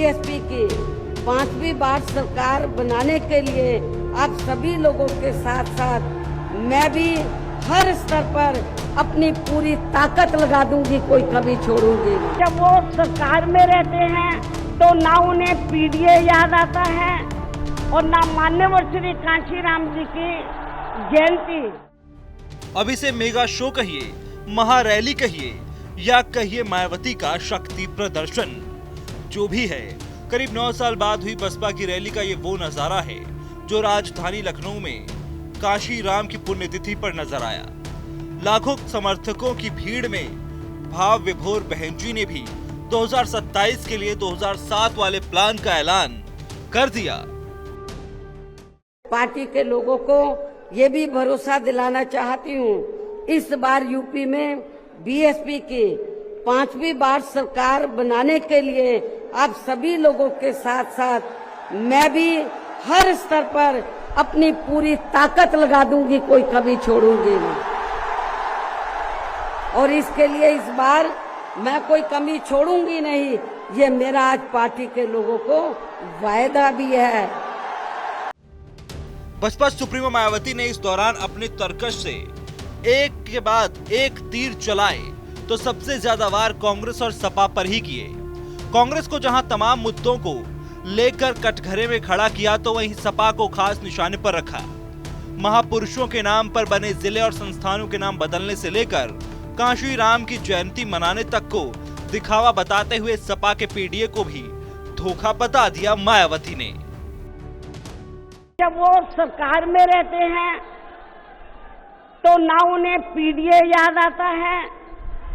BSP की 5वीं बार सरकार बनाने के लिए आप सभी लोगों के साथ साथ मैं भी हर स्तर पर अपनी पूरी ताकत लगा दूंगी, कोई कभी छोड़ूंगी नहीं। जब वो सरकार में रहते हैं तो ना उन्हें पीडीए याद आता है और ना मान्यवर श्री कांशीराम जी की जयंती। अब इसे मेगा शो कहिए, महारैली कहिए या कहिए मायावती का शक्ति प्रदर्शन, जो भी है, करीब 9 साल बाद हुई बसपा की रैली का ये वो नजारा है जो राजधानी लखनऊ में काशी राम की पुण्यतिथि पर नजर आया। लाखों समर्थकों की भीड़ में भाव विभोर बहन जी ने भी 2027 के लिए 2007 वाले प्लान का ऐलान कर दिया। पार्टी के लोगों को ये भी भरोसा दिलाना चाहती हूँ, इस बार यूपी में बीएसपी की 5वीं बार सरकार बनाने के लिए आप सभी लोगों के साथ साथ मैं भी हर स्तर पर अपनी पूरी ताकत लगा दूंगी, कोई कभी छोड़ूंगी नहीं। और इसके लिए इस बार मैं कोई कमी छोड़ूंगी नहीं, ये मेरा आज पार्टी के लोगों को वायदा भी है। बसपा सुप्रीमो मायावती ने इस दौरान अपने तरकश से एक के बाद एक तीर चलाए तो सबसे ज्यादा वार कांग्रेस और सपा पर ही किए। कांग्रेस को जहां तमाम मुद्दों को लेकर कटघरे में खड़ा किया तो वहीं सपा को खास निशाने पर रखा। महापुरुषों के नाम पर बने जिले और संस्थानों के नाम बदलने से लेकर काशी राम की जयंती मनाने तक को दिखावा बताते हुए सपा के पीडीए को भी धोखा बता दिया मायावती ने। जब वो सरकार में रहते हैं तो ना उन्हें पीडीए याद आता है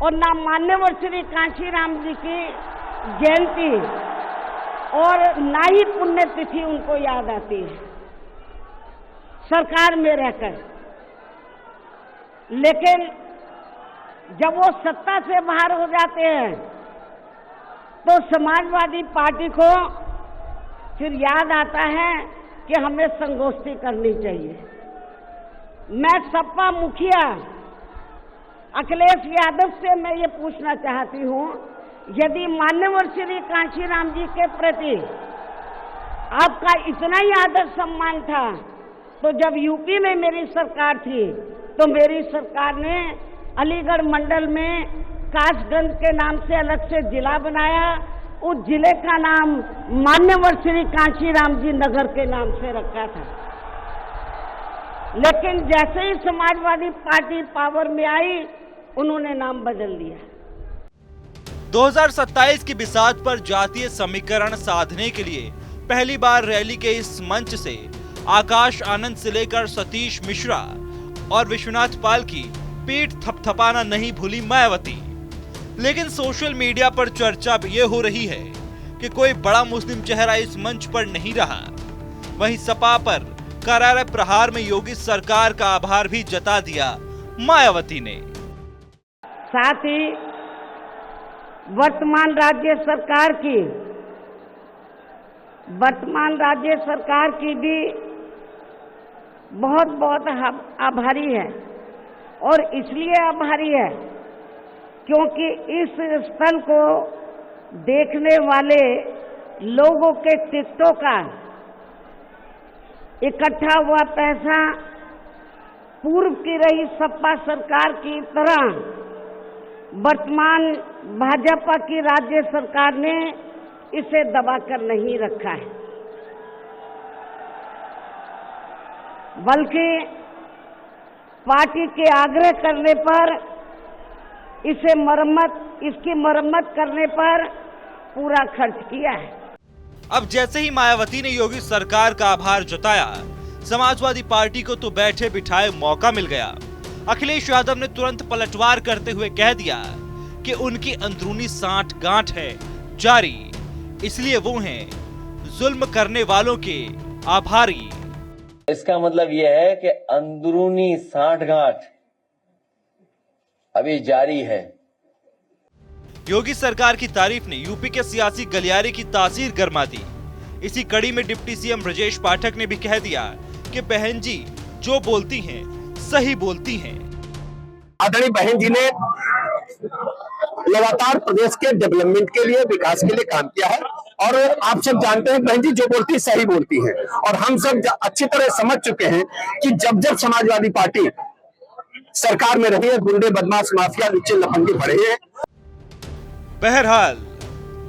और ना मान्यवर श्री कांशीराम जी की जयंती और ना ही पुण्यतिथि उनको याद आती है सरकार में रहकर। लेकिन जब वो सत्ता से बाहर हो जाते हैं तो समाजवादी पार्टी को फिर याद आता है कि हमें संगोष्ठी करनी चाहिए। मैं सपा मुखिया अखिलेश यादव से मैं ये पूछना चाहती हूँ, यदि मान्यवर श्री कांशीराम जी के प्रति आपका इतना ही आदर सम्मान था तो जब यूपी में मेरी सरकार थी तो मेरी सरकार ने अलीगढ़ मंडल में कासगंज के नाम से अलग से जिला बनाया, उस जिले का नाम मान्यवर श्री कांशीराम जी नगर के नाम से रखा था। लेकिन जैसे ही समाजवादी पार्टी पावर में आई उन्होंने नाम बदल दिया। 2027 की बिसात पर जातीय समीकरण साधने के लिए पहली बार रैली के इस मंच से आकाश आनंद से लेकर सतीश मिश्रा और विश्वनाथ पाल की पीठ थपथपाना नहीं भूली मायावती। लेकिन सोशल मीडिया पर चर्चा ये हो रही है कि कोई बड़ा मुस्लिम चेहरा इस मंच पर नहीं रहा। वहीं सपा पर करारा प्रहार में योगी सरकार का आभार भी जता दिया मायावती ने। साथ ही वर्तमान राज्य सरकार की भी बहुत बहुत आभारी है और इसलिए आभारी है क्योंकि इस स्थल को देखने वाले लोगों के टिकटों का इकट्ठा हुआ पैसा पूर्व की रही सपा सरकार की तरह वर्तमान भाजपा की राज्य सरकार ने इसे दबाकर नहीं रखा है, बल्कि पार्टी के आग्रह करने पर इसकी मरम्मत करने पर पूरा खर्च किया है। अब जैसे ही मायावती ने योगी सरकार का आभार जताया, समाजवादी पार्टी को तो बैठे बिठाए मौका मिल गया। अखिलेश यादव ने तुरंत पलटवार करते हुए कह दिया कि उनकी अंदरूनी सांठ-गांठ है जारी, इसलिए वो हैं जुल्म करने वालों के आभारी। इसका मतलब यह है कि अंदरूनी सांठ-गांठ अभी जारी है। योगी सरकार की तारीफ ने यूपी के सियासी गलियारे की तासीर गरमा दी। इसी कड़ी में डिप्टी सीएम ब्रजेश पाठक ने भी कह दिया कि बहन जी जो बोलती हैं सही बोलती हैं। आदरणीय बहन जी ने लगातार प्रदेश के डेवलपमेंट के लिए, विकास के लिए काम किया है और आप सब जानते हैं बहन जी जो बोलती है सही बोलती है, और हम सब अच्छी तरह समझ चुके हैं कि जब जब समाजवादी पार्टी सरकार में रही है, गुंडे बदमाश माफिया नीचे लफंगे पड़े हैं। बहरहाल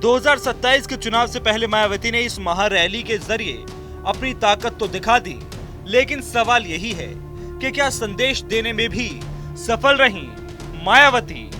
2027 के चुनाव से पहले मायावती ने इस महारैली के जरिए अपनी ताकत तो दिखा दी, लेकिन सवाल यही है कि क्या संदेश देने में भी सफल रही मायावती।